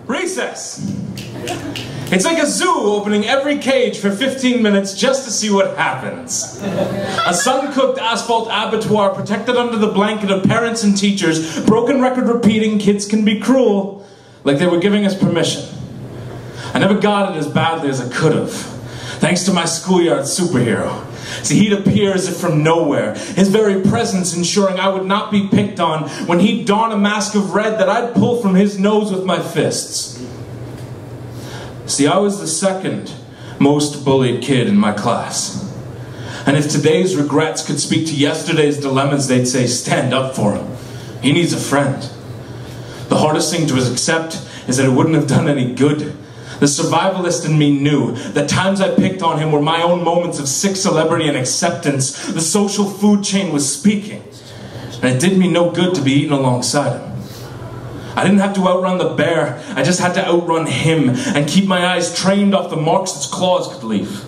Recess. It's like a zoo opening every cage for 15 minutes just to see what happens. A sun-cooked asphalt abattoir protected under the blanket of parents and teachers, broken record repeating kids can be cruel, like they were giving us permission. I never got it as badly as I could have, thanks to my schoolyard superhero. See, he'd appear as if from nowhere, his very presence ensuring I would not be picked on when he'd don a mask of red that I'd pull from his nose with my fists. See, I was the second most bullied kid in my class. And if today's regrets could speak to yesterday's dilemmas, they'd say, stand up for him. He needs a friend. The hardest thing to accept is that it wouldn't have done any good. The survivalist in me knew that times I picked on him were my own moments of sick celebrity and acceptance. The social food chain was speaking. And it did me no good to be eaten alongside him. I didn't have to outrun the bear, I just had to outrun him and keep my eyes trained off the marks its claws could leave.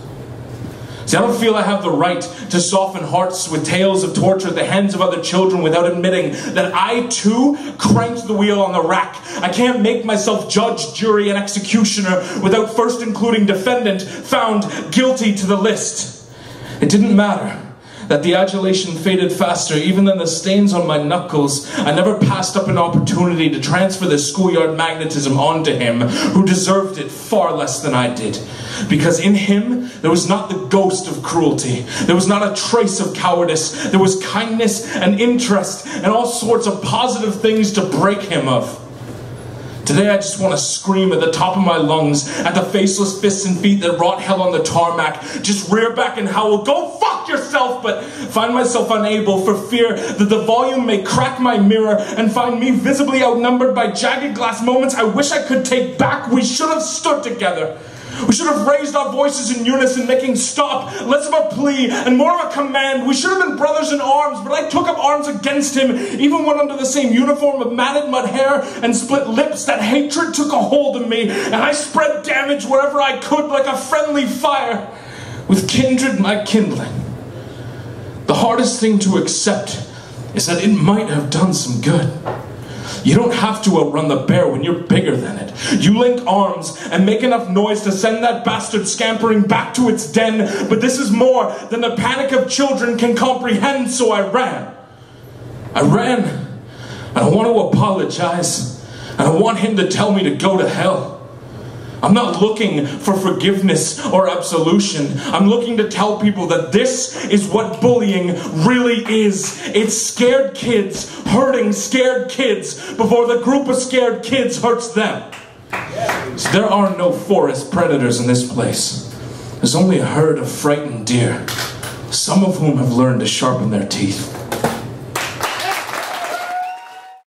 See, I don't feel I have the right to soften hearts with tales of torture at the hands of other children without admitting that I too cranked the wheel on the rack. I can't make myself judge, jury, and executioner without first including defendant found guilty to the list. It didn't matter that the adulation faded faster even than the stains on my knuckles. I never passed up an opportunity to transfer the schoolyard magnetism onto him, who deserved it far less than I did. Because in him, there was not the ghost of cruelty. There was not a trace of cowardice. There was kindness and interest and all sorts of positive things to break him of. Today I just want to scream at the top of my lungs at the faceless fists and feet that wrought hell on the tarmac. Just rear back and howl, go fuck yourself, but find myself unable for fear that the volume may crack my mirror and find me visibly outnumbered by jagged glass moments I wish I could take back. We should have stood together. We should have raised our voices in unison, making stop less of a plea and more of a command. We should have been brothers in arms, but I took up arms against him, even when under the same uniform of matted mud hair and split lips. That hatred took a hold of me, and I spread damage wherever I could like a friendly fire, with kindred my kindling. The hardest thing to accept is that it might have done some good. You don't have to outrun the bear when you're bigger than it. You link arms and make enough noise to send that bastard scampering back to its den, but this is more than the panic of children can comprehend, so I ran. I ran, and I want to apologize, and I want him to tell me to go to hell. I'm not looking for forgiveness or absolution. I'm looking to tell people that this is what bullying really is. It's scared kids hurting scared kids before the group of scared kids hurts them. So there are no forest predators in this place. There's only a herd of frightened deer, some of whom have learned to sharpen their teeth.